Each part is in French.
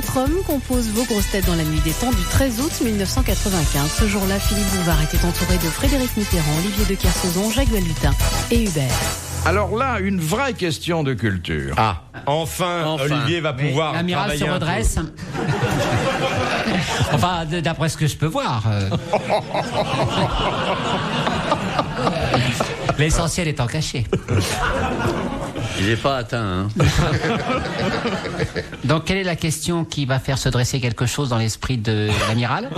4 hommes composent vos grosses têtes dans la nuit des temps du 13 août 1995. Ce jour-là, Philippe Bouvard était entouré de Frédéric Mitterrand, Olivier de Kersauzon, Jacques Balutin et Hubert. Alors là, une vraie question de culture. Ah, enfin. Olivier va pouvoir l'amiral se redresse. Enfin, d'après ce que je peux voir. L'essentiel étant caché. Il n'est pas atteint, hein. Donc, quelle est la question qui va faire se dresser quelque chose dans l'esprit de l'amiral?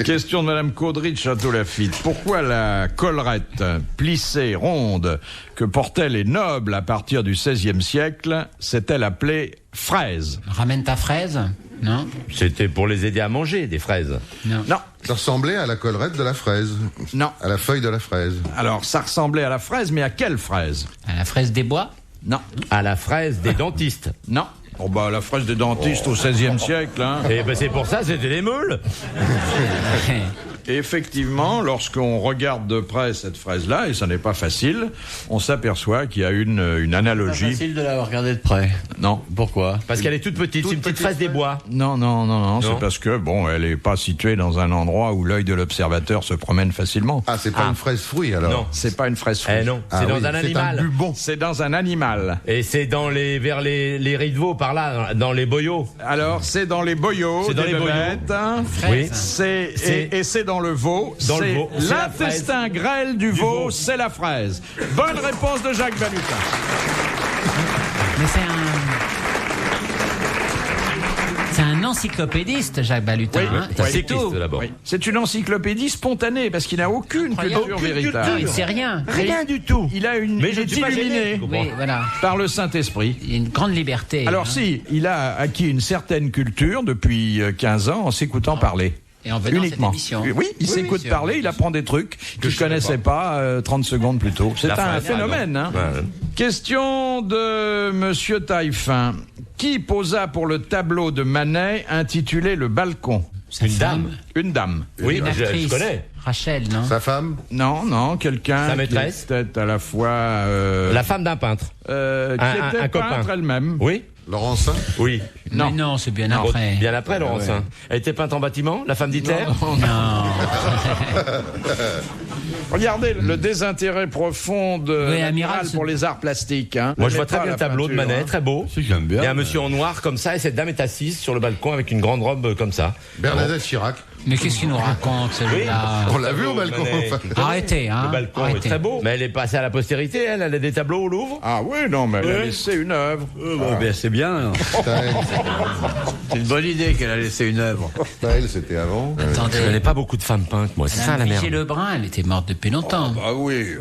Question de Madame Caudry de Château-Lafite. Pourquoi la collerette plissée, ronde, que portaient les nobles à partir du XVIe siècle, s'est-elle appelée fraise? Ramène ta fraise? Non. C'était pour les aider à manger des fraises. Non. Non. Ça ressemblait à la collerette de la fraise. Non. À la feuille de la fraise. Alors, ça ressemblait à la fraise, mais à quelle fraise? À la fraise des bois? Non. À la fraise des dentistes. Non. Oh bah, la fraise des dentistes au XVIe siècle, hein. Et ben c'est pour ça, c'était les meules. Et effectivement, lorsqu'on regarde de près cette fraise-là, et ça n'est pas facile, on s'aperçoit qu'il y a une C'est pas analogie. facile de l'avoir regardé de près. Non. Pourquoi? Parce qu'elle est toute petite, c'est une petite fraise des bois. Non, c'est parce que, bon, elle n'est pas située dans un endroit où l'œil de l'observateur se promène facilement. Ah, c'est pas une fraise fruit alors. Non. C'est pas une fraise fruit. Eh non, Ah c'est dans oui, un c'est animal. un bubon. C'est dans un animal. Et c'est vers les riz de veau, par là, dans les boyaux. Alors, c'est dans les boyaux, C'est dans des les boyaux. bébêtes, hein. Oui. Et c'est dans le veau. Dans le C'est veau. C'est la l'intestin grêle du veau, veau. c'est la fraise. Bonne réponse de Jacques Balutin. Mais c'est un encyclopédiste, Jacques Balutin. Oui, hein. oui, C'est cycliste, tout. d'abord. Oui. C'est une encyclopédie spontanée parce qu'il n'a aucune Incroyable. culture Aucune véritable. Non, il sait rien. Rien du tout. Il a Mais il je est ne suis pas gêné. illuminé Oui, voilà. par le Saint-Esprit. Il y a une grande liberté. Alors hein. si, il a acquis une certaine culture depuis 15 ans en s'écoutant parler. Et en venant à cette Uniquement. émission. Oui, il s'écoute sûr. parler, il apprend des trucs qu'il ne connaissait pas 30 secondes plus tôt. C'est La un fraise, phénomène. Hein. Ouais. Question de Monsieur Taillefin. Qui posa pour le tableau de Manet intitulé Le Balcon? Sa Une femme, dame. Une dame. Oui, une je actrice. connais. Rachel, non? Sa femme. Non, quelqu'un Sa qui maîtresse. était à la fois... La femme d'un peintre. qui un était copain. peintre elle-même. Oui. Laurencin. Oui. Non. Mais non, c'est bien après. Bien après, Laurence. hein. Elle était peinte en bâtiment, la femme d'Hitler. Non. Regardez le désintérêt profond de Oui, l'amiral amiral, pour les arts plastiques. Hein. Moi, je Elle vois n'est très pas bien à le la tableau de peinture, Manet, hein. très beau. Si, j'aime bien. Il y a un monsieur en noir comme ça, et cette dame est assise sur le balcon avec une grande robe comme ça. Bernadette Chirac. Mais qu'est-ce qu'il nous raconte, celui-là? On l'a vu au balcon. Manet. Arrêtez, hein. Le balcon Arrêtez. est très beau. Mais elle est passée à la postérité, elle a des tableaux au Louvre. Ah oui, non, mais elle a Oui. laissé une œuvre. Ben, c'est bien. C'est une bonne idée qu'elle a laissé une œuvre. Elle, c'était avant. Attendez. Je connais pas beaucoup de femmes peintes, moi. C'est ça la Madame merde. Vigée Lebrun, elle était morte depuis longtemps. Ah oui.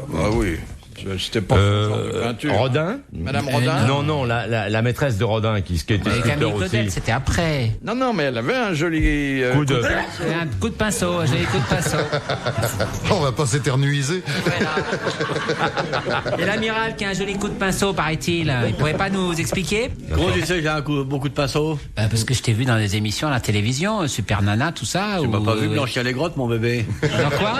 C'était pas ce genre de peinture. Rodin. Madame Rodin. Non, la maîtresse de Rodin qui était Et Camille sculpteur Claudel, aussi. c'était après. Non, mais elle avait un joli Coup de- Un coup de pinceau, j'ai un coup de pinceau. On va pas s'éternuiser. Et l'amiral qui a un joli coup de pinceau, paraît-il. Il pourrait pas nous expliquer? Gros, tu sais, j'ai beaucoup de pinceaux. Bah, parce que je t'ai vu dans des émissions à la télévision, Super Nana, tout ça. Tu m'as ou- pas vu blanchir les grottes, mon bébé. Dans quoi?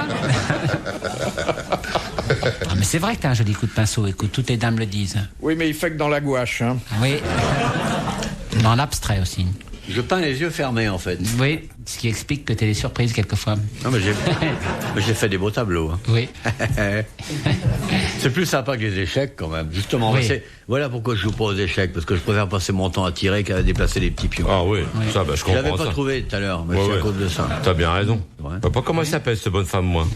Ah, mais c'est vrai que t'as un joli coup de pinceau, écoute, toutes les dames le disent. Oui, mais il fait que dans la gouache. Hein. Oui. Dans l'abstrait aussi. Je peins les yeux fermés, en fait. Oui, ce qui explique que t'es des surprises quelquefois. Non, mais j'ai fait des beaux tableaux. Hein. Oui. C'est plus sympa que les échecs, quand même. Justement, Oui. voilà pourquoi je joue pas aux échecs, parce que je préfère passer mon temps à tirer qu'à déplacer les petits pions. Ah oui, ça, bah, je Je l'avais comprends pas ça. trouvé tout à l'heure, mais Ouais, c'est à ouais. cause de ça. T'as bien raison. Ouais. Je sais pas comment elle s'appelle, cette bonne femme, moi.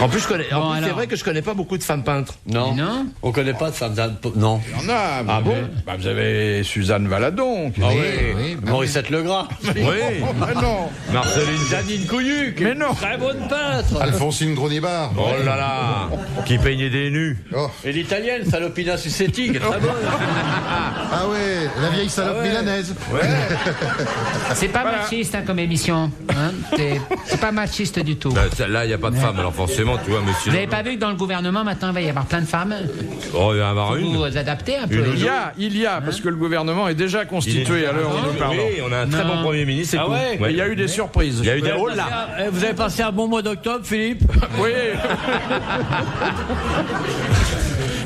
En plus, c'est alors. vrai que je connais pas beaucoup de femmes peintres. Non. Non. On connaît pas de femmes. Non. Il y en a. Ah bon? Vous avez Suzanne Valadon. Ah Oui, oui. oui, bah Morissette Legras. Oui. Mais non. Marceline Janine Couillu. Mais non. Très bonne peintre. Alphonsine Gronibar. Oh là là. Qui peignait des nus. Oh. Et l'italienne, Salopina Sussetti, qui est très bonne. Ah ouais, la vieille salope milanaise. C'est pas machiste hein, comme émission. Hein. C'est pas machiste du tout. Là, il n'y a pas de femme, alors forcément, tu vois, monsieur. Vous n'avez pas vu que dans le gouvernement, maintenant, il va y avoir plein de femmes? Oh, il va y en avoir Vous une. vous adaptez un peu. Il y a, parce que le gouvernement est déjà constitué à l'heure où nous parlons. Oui, on a un très bon Premier ministre, c'est Ah tout. ouais. Mais il y a eu des surprises. Il y a eu des rôles là. Vous avez passé un bon mois d'octobre, Philippe? Oui.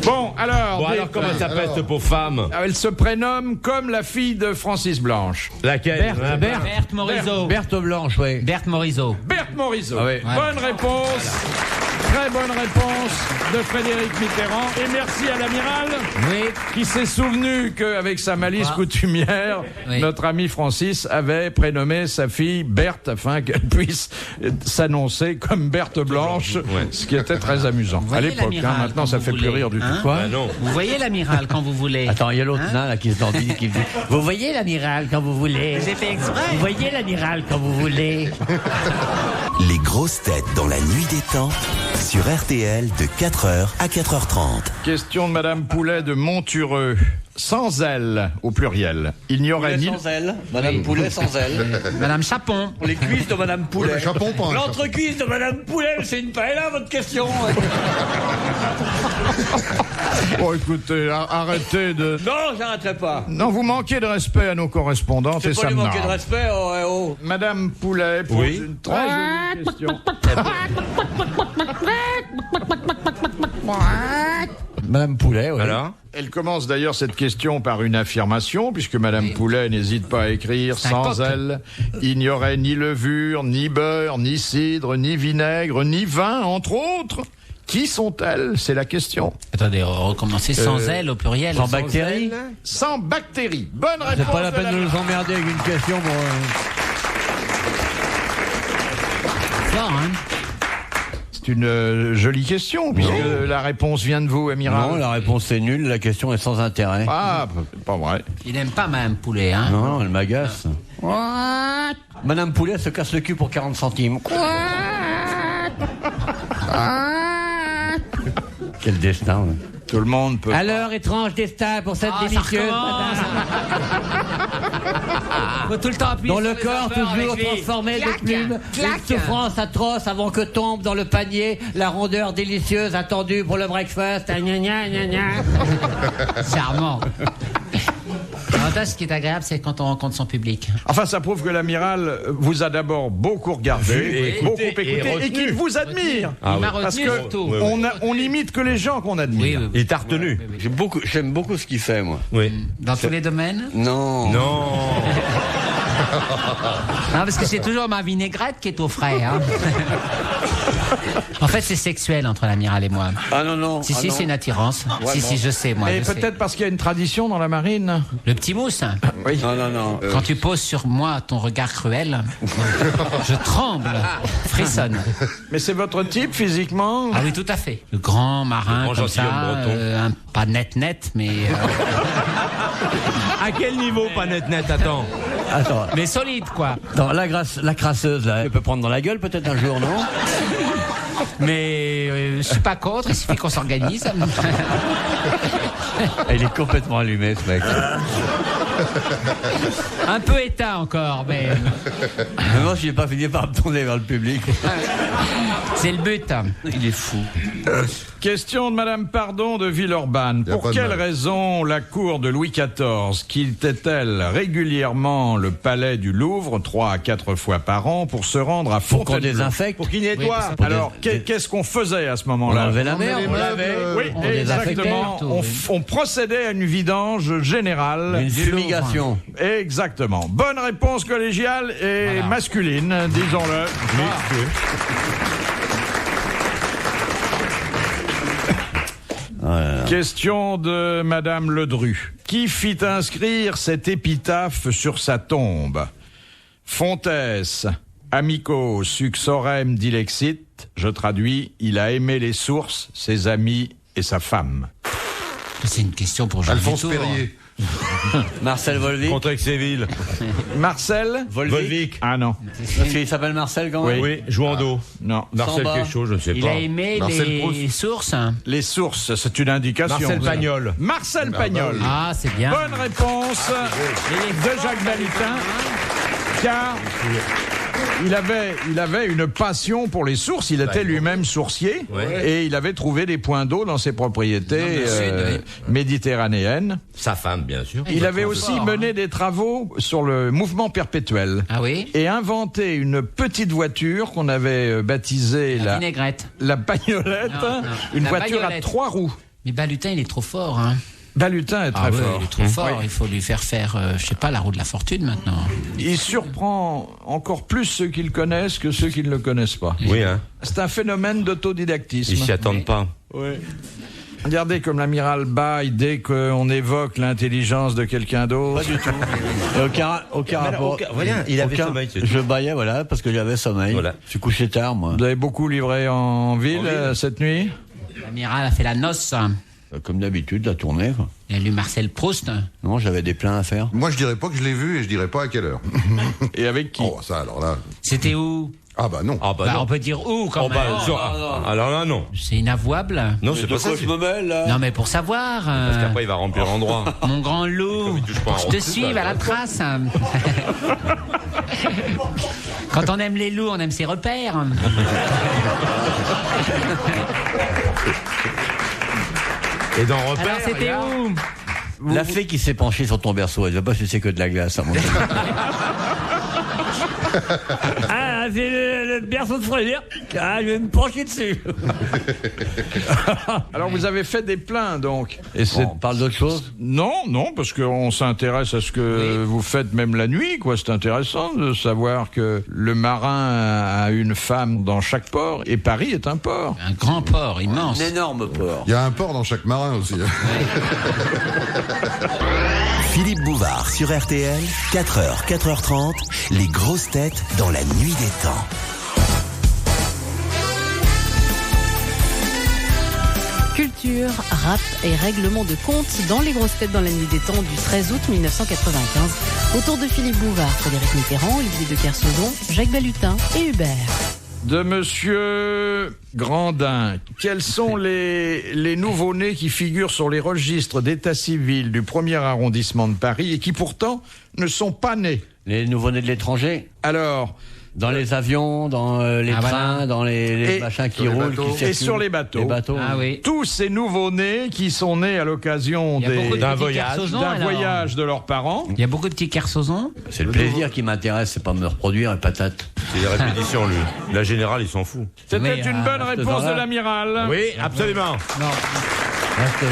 Bon, alors... Bon, alors comment s'appelle cette pauvre femme? Elle se prénomme comme la fille de Francis Blanche. Laquelle? Berthe Morisot. Berthe Blanche, oui. Berthe Morisot. Berthe Morisot. Ah oui. Bonne réponse. Très bonne réponse de Frédéric Mitterrand. Et merci à l'amiral Oui. qui s'est souvenu qu'avec sa malice coutumière, Oui. notre ami Francis avait prénommé sa fille Berthe afin qu'elle puisse s'annoncer comme Berthe Blanche, ce qui était très amusant. À voyez l'époque, l'amiral maintenant quand ça vous fait plus voulez, rire du tout. hein Quoi? Non. Vous voyez l'amiral quand vous voulez. Attends, il y a l'autre nain là qui se dit, qui me dit. Vous voyez l'amiral quand vous voulez. J'ai fait exprès. Vous voyez l'amiral quand vous voulez. Les grosses têtes dans la nuit des temps sur RTL de 4h à 4h30. Question de Madame Poulet de Montureux. Sans elle, au pluriel, il n'y aurait ni... Sans elle. Madame Poulet sans elle. Madame Chapon. Les cuisses de Madame Poulet. Ouais, Chapon, pas un L'entrecuisse de Madame Poulet, c'est une paella, votre question. Oh, écoutez, arrêtez de... Non, j'arrêterai pas. Non, vous manquez de respect à nos correspondantes et C'est ça pas lui me manquer de narre. respect, oh, eh, oh. Madame Poulet pose Oui. une très jolie question. Madame Poulet, oui. Alors? Elle commence d'ailleurs cette question par une affirmation, puisque Madame Poulet n'hésite pas à écrire C'est un sans coq. elle, il n'y aurait ni levure, ni beurre, ni cidre, ni vinaigre, ni vin, entre autres. Qui sont-elles? C'est la question. Attendez, recommencer sans elle au pluriel. Sans bactéries. Sans bactéries. Bonne réponse. C'est pas la de peine de nous emmerder avec une question. Bon, Fort, hein. C'est une jolie question, puisque la réponse vient de vous, amiral. non, la réponse est nulle, la question est sans intérêt. Ah, pas vrai. Il n'aime pas Madame Poulet, hein. Non, elle m'agace. Madame Poulet se casse le cul pour 40 centimes. Quel destin. Ouais. Tout le monde peut... Alors, étrange destin pour cette Ah, ça délicieuse recommence. Faut tout le temps appuyer dont sur le les corps affaires toujours avec lui. transformé de Clac, plumes, clac. une souffrance atroce avant que tombe dans le panier la rondeur délicieuse attendue pour le breakfast. Ah, gna, gna, gna, gna. Charmant. L'avantage, ce qui est agréable, c'est quand on rencontre son public. Enfin, ça prouve que l'amiral vous a d'abord beaucoup regardé, Vu et beaucoup écouté, écouté, et et retenu. qu'il vous admire. Ah Il m'a oui. Parce retenu que surtout. on n'imite que les gens qu'on admire. Il t'a retenu. J'aime beaucoup ce qu'il fait, moi. Oui. Dans tous les domaines. Non. Non. Non, parce que c'est toujours ma vinaigrette qui est au frais. Hein. En fait, c'est sexuel entre l'amiral et moi. Ah non, non. Si, ah si, non. c'est une attirance. Si, je sais, moi. Et je sais. peut-être parce qu'il y a une tradition dans la marine. Le petit mousse. Oui. Non, non, non. Quand tu poses sur moi ton regard cruel, je tremble, frissonne. Mais c'est votre type physiquement? Ah oui, tout à fait. Le grand marin grand comme ça, gentilhomme breton. pas net, mais À quel niveau, pas net, attends. Attends. mais solide quoi. Attends, la crasseuse, là, elle peut prendre dans la gueule peut-être un jour, non? Mais je suis pas contre, il suffit qu'on s'organise. Il est complètement allumé, ce mec. Un peu éteint encore, mais Mais moi, je n'ai pas fini par me tourner vers le public. c'est le but. Il est fou. Question de Madame Pardon de Villeurbanne. Y a Pour pas de quelle mal. raison la cour de Louis XIV quittait-elle régulièrement le palais du Louvre 3 à 4 fois par an pour se rendre à Pour qu'on Fontainebleau? désinfecte. Pour qu'il nettoie. Pour Alors, des- qu'est-ce qu'on faisait à ce On moment-là? enlevait la On met merde, les on meubles, lavait. Oui, on désinfectait. exactement. tout, oui. On procédait à une vidange générale. Une fumigation. Exactement. Bonne réponse collégiale et Voilà. masculine, disons-le. Question de Madame Ledru. Qui fit inscrire cette épitaphe sur sa tombe? Fontes, amico succorem dilexit. Je traduis, il a aimé les sources, ses amis et sa femme. C'est une question pour Jean Alphonse Dutour. Perrier. Marcel Volvic. Contre Aix-et-Ville. Marcel? Volvic. Ah non, Parce qu'il s'appelle Marcel quand même. Oui, Jouando. non. Marcel Samba. quelque chose, je ne sais Il pas. a aimé Marcel les Proust. sources. Les sources, c'est une indication. Marcel Pagnol. Marcel Pagnol. Ah, c'est bien. Bonne réponse de Jacques Balutin, car il avait une passion pour les sources. Il était lui-même sourcier et il avait trouvé des points d'eau dans ses propriétés méditerranéennes. Sa femme, bien sûr. Il avait aussi mené des travaux sur le mouvement perpétuel Ah oui. et inventé une petite voiture qu'on avait baptisée La vinaigrette. la bagnolette, Non, non. une La voiture à bagnolette. 3 roues. Mais Balutin, il est trop fort, hein. Balutin est très ouais, fort. il est trop fort. Oui. Il faut lui faire je sais pas, la roue de la fortune maintenant. Il surprend encore plus ceux qui le connaissent que ceux qui ne le connaissent pas. Oui, hein. C'est un phénomène d'autodidactisme. Ils s'y attendent pas. Oui. Regardez comme l'amiral bâille dès qu'on évoque l'intelligence de quelqu'un d'autre. Pas du tout. Aucun rapport. Voilà, il avait sommeil. c'est tout. Je baillais, voilà, parce que j'avais sommeil. Voilà. Je suis couché tard, moi. Vous avez beaucoup livré en ville cette nuit? L'amiral a fait la noce. Comme d'habitude, la tournée, quoi. Il a lu Marcel Proust. Non, j'avais des pleins à faire. Moi, je dirais pas que je l'ai vu et je dirais pas à quelle heure. Et avec qui? Oh, ça, alors là. C'était où? Ah, bah non. Ah bah Bah, non. on peut dire où quand Oh, même. bah, alors là, non. C'est inavouable. Non, c'est pas ça. je me mêle, là? Non, mais pour savoir. Parce qu'après, il va remplir l'endroit. Mon grand loup, il touche pas un je rond. te suis à la trace. Quand on aime les loups, on aime ses repères. Et dans repère. Alors c'était où? La fée qui s'est penchée sur ton berceau, elle ne va pas sucer que de la glace, à mon avis. Ah, c'est le berceau de Frédéric. Ah, je vais me pencher dessus. Alors vous avez fait des pleins donc. Et Bon, on parle d'autre chose? Non, parce qu'on s'intéresse à ce que vous faites même la nuit, quoi. C'est intéressant de savoir que le marin a une femme dans chaque port et Paris est un port. Un grand port immense. Un énorme porc. Il y a un port dans chaque marin aussi. Philippe Bouvard sur RTL, 4h, 4h30, les grosses têtes dans la nuit des temps. Culture, rap et règlement de compte dans les grosses têtes dans la nuit des temps du 13 août 1995. Autour de Philippe Bouvard, Frédéric Mitterrand, Olivier de Kersauzon, Jacques Balutin et Hubert. De Monsieur Grandin, quels sont les nouveau-nés qui figurent sur les registres d'état civil du 1er arrondissement de Paris et qui pourtant ne sont pas nés? Les nouveau-nés de l'étranger? Alors, Dans les avions, dans les trains, voilà. dans les Et machins qui sur les roulent, bateaux. qui circulent. Et sur les bateaux. Les bateaux. Ah oui. tous ces nouveau-nés qui sont nés à l'occasion Il y a beaucoup de d'un petits voyage, Kersozons, d'un alors. voyage de leurs parents. Il y a beaucoup de petits Kersozons. C'est le plaisir qui m'intéresse, c'est pas me reproduire, les patates. C'est des répétitions, lui. La générale, il s'en fout. C'était Oui, une bonne à ce réponse de temps-là. l'amiral. Oui, absolument. Reste là.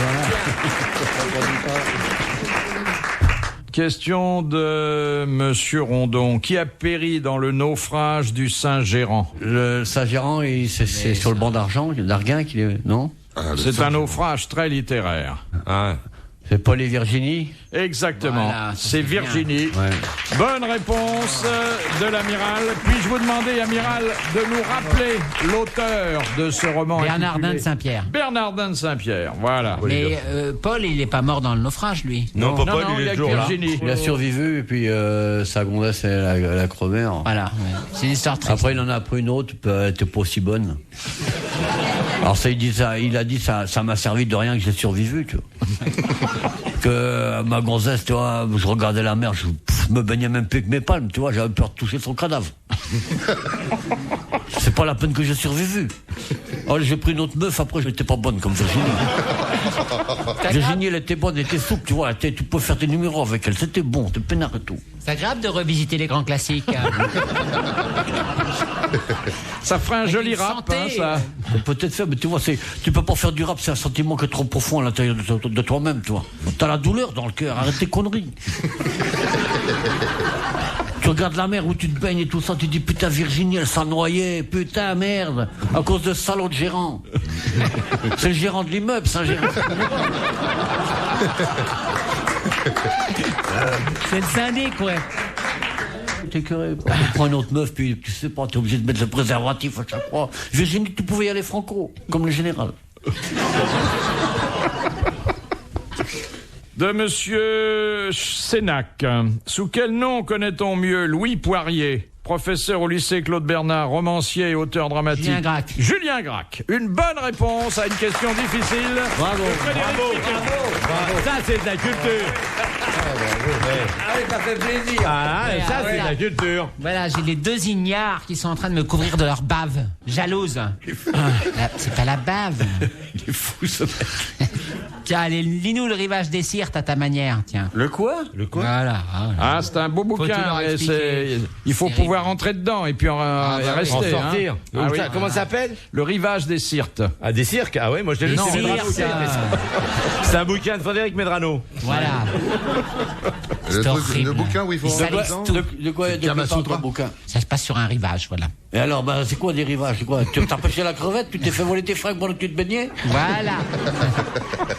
Question de Monsieur Rondon. Qui a péri dans le naufrage du Saint-Gérant? Le Saint-Gérant, c'est sur le banc d'Arguin qu'il est, non? C'est un naufrage très littéraire. Ah. C'est Paul et Virginie? Exactement. Voilà, ça, c'est c'est bien. Virginie. Ouais. Bonne réponse de l'amiral. Puis-je vous demander, amiral, de nous rappeler l'auteur de ce roman Bernardin de intitulé Saint-Pierre. Bernardin de Saint-Pierre, voilà. Mais Paul, il n'est pas mort dans le naufrage, lui. Non, Non, Paul, non, il il y est a toujours là. Virginie. Il a survécu, et puis sa gonzesse, elle a crevé. Hein. Voilà. Ouais. C'est une histoire triste. Après, il en a pris une autre, elle était pas aussi bonne. Alors ça, il a dit ça m'a servi de rien que j'ai survécu, tu vois. Que ma gonzesse, tu vois, je regardais la mer, je me baignais même plus que mes palmes, tu vois, j'avais peur de toucher son cadavre. C'est pas la peine que j'ai survécu. Alors j'ai pris une autre meuf, après je n'étais pas bonne comme Virginie. Virginie, elle était bonne, elle était souple, tu vois, tu peux faire des numéros avec elle, c'était bon, t'es peinard et tout. C'est agréable de revisiter les grands classiques. Ça ferait un Avec joli une rap, santé, hein, ça. C'est peut-être fait, mais tu vois, tu peux pas faire du rap, c'est un sentiment qui est trop profond à l'intérieur de toi-même, tu vois. T'as la douleur dans le cœur, arrête tes conneries. Tu regardes la mer où tu te baignes et tout ça, tu dis putain Virginie, elle s'est noyée, putain merde, à cause de ce salaud de gérant. C'est le gérant de l'immeuble, c'est un gérant. C'est le syndic, ouais. T'es curé, tu prends une autre meuf, puis tu sais pas, t'es obligé de mettre le préservatif à chaque fois. Virginie, tu pouvais y aller franco, comme le général. De Monsieur Sénac. Sous quel nom connaît-on mieux Louis Poirier, professeur au lycée Claude Bernard, romancier et auteur dramatique? Julien Gracq. Julien Gracq. Une bonne réponse à une question difficile. Bravo. de Frédéric Mitterrand. Ça, c'est de la culture. Ah oui, ça fait plaisir. Ah, Ouais, ça, c'est voilà. de la culture. Voilà, j'ai les deux ignares qui sont en train de me couvrir de leur bave. Jalouse. C'est pas la bave. Il est fou ce mec. Tiens, allez, lis-nous le rivage des Sirtes à ta manière, tiens. Le quoi? Voilà. Ah, c'est un beau tout bouquin. leur Et expliquer. il faut C'est pouvoir rentrer dedans et puis rester. En sortir. Hein. Ah oui. Comment ça s'appelle? Le rivage des Sirtes. Ah, des cirques. Ah ouais, moi je l'ai lu, Les c'est Medrano. Sirtes, C'est un bouquin de Frédéric Medrano. Voilà. C'est horrible. Le bouquin où il faut Ils rentrer salissent dedans. tout. De quoi Kama parle Sutra. ton bouquin? Ça se passe sur un rivage, voilà. Et alors, c'est quoi des rivages? C'est quoi? Tu t'as pêché la crevette? Tu t'es fait voler tes fringues pendant que tu te baignais? Voilà.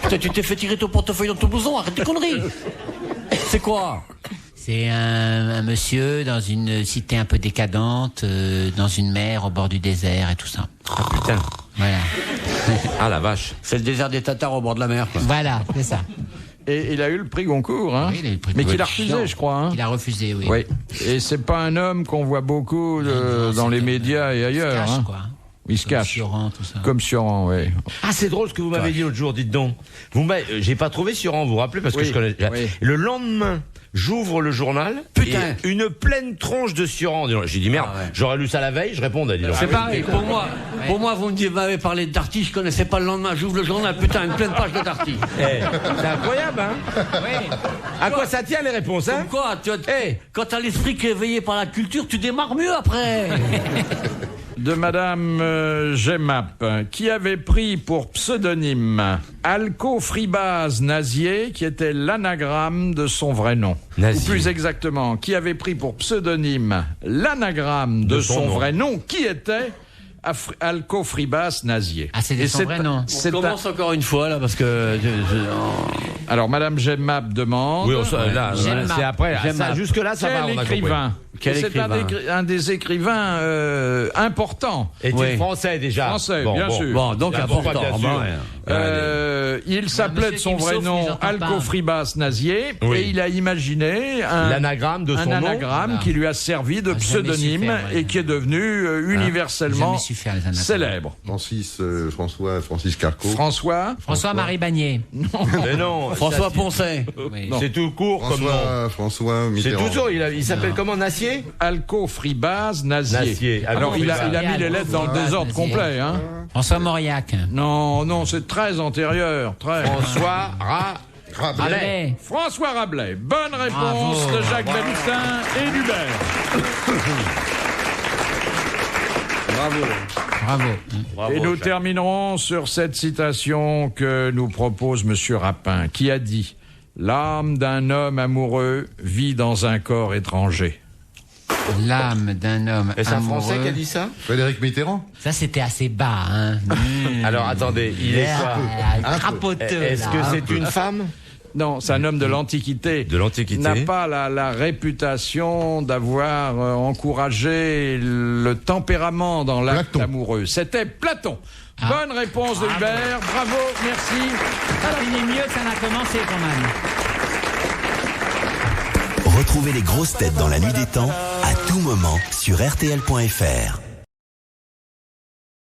Putain, tu t'es fait tirer ton portefeuille dans ton blouson? Arrête tes conneries! C'est quoi? C'est un monsieur dans une cité un peu décadente, dans une mer au bord du désert et tout ça. Ah putain. Voilà. Ah la vache. C'est le désert des Tatars au bord de la mer, quoi. Voilà, c'est ça. Et il a eu le prix Goncourt, hein. Oui, il a eu le prix Mais qu'il a Goncourt. refusé, je crois. Hein. Il a refusé, oui. Oui. Et c'est pas un homme qu'on voit beaucoup Non, dans c'est les comme, médias et il se ailleurs. cache, Hein. quoi. Il se cache. Sioran, tout ça. Comme Sioran, oui. Ah, c'est drôle ce que vous m'avez dit l'autre jour, dites donc. J'ai pas trouvé Sioran, vous vous rappelez, parce que Oui, je connais. oui. Le lendemain, j'ouvre le journal. Putain. Et une pleine tronche de Sioran. J'ai dit merde, Ah ouais. j'aurais lu ça la veille, je répondais. Dis donc. C'est pareil, pour moi. Pour moi, vous m'avez parlé de Darty, je connaissais pas le lendemain, j'ouvre le journal, putain, une pleine page de Darty. C'est incroyable, hein. Oui. À quoi ça tient les réponses, hein? Comme quoi, quand t'as l'esprit qui est éveillé par la culture, tu démarres mieux après. De Madame Gemap, qui avait pris pour pseudonyme Alcofribase Nazier, qui était l'anagramme de son vrai nom. Nazier. Ou plus exactement, qui avait pris pour pseudonyme l'anagramme de son nom. vrai nom, qui était Alcofribase Nazier. Ah, c'était Et son vrai nom. c'est On commence encore une fois, là, parce que... Alors, Madame Gemap demande... Oui, là, J'aime c'est ma- après. j'aime Ça, ma- jusque-là, ça va, Quel on a écrivain compris. Quel C'est écrivain un des écrivains importants. Est-il Oui. français déjà? Français, bien sûr. Bon, donc Ah, pourquoi, important. bien sûr. Il s'appelait de monsieur son qui me vrai sauve, nom mais j'entends pas. Alcofribas Nazier Oui. et il a imaginé L'anagramme de son un nom. anagramme Voilà. qui lui a servi de Ah, jamais su pseuonyme faire, ouais. et qui est devenu universellement Jamais su faire les anagrammes. célèbre. Francis Carco. François-Marie Bagné. Mais non. François Poncet. Oui. C'est tout court comme nom. François C'est Mitterrand. tout court. Il s'appelle comment? Nassier? Alcofribas Nazier. Nazier. Alors il a Alcofribas. mis les lettres dans le désordre Nazier. complet. Hein. François Mauriac. Non, c'est très antérieur. Très. François Rabelais. Allez. François Rabelais. Bonne réponse Bravo. de Jacques Balutin et d'Hubert. Bravo. Et nous terminerons sur cette citation que nous propose Monsieur Rapin, qui a dit « L'âme d'un homme amoureux vit dans un corps étranger L'âme d'un homme Et c'est un amoureux. Français qui a dit ça? Frédéric Mitterrand. Ça, c'était assez bas, hein. Alors attendez, il est quoi? Crapoteux. Est-ce là, que hein. c'est une femme? » Non, c'est un homme de l'Antiquité. De l'Antiquité. N'a pas la réputation d'avoir encouragé le tempérament dans l'acte Platon. amoureux. C'était Platon. Bonne réponse de Hubert. Bravo, merci. Ça finit mieux que ça n'a commencé, quand même. Retrouvez les grosses têtes dans la nuit des temps à tout moment sur RTL.fr.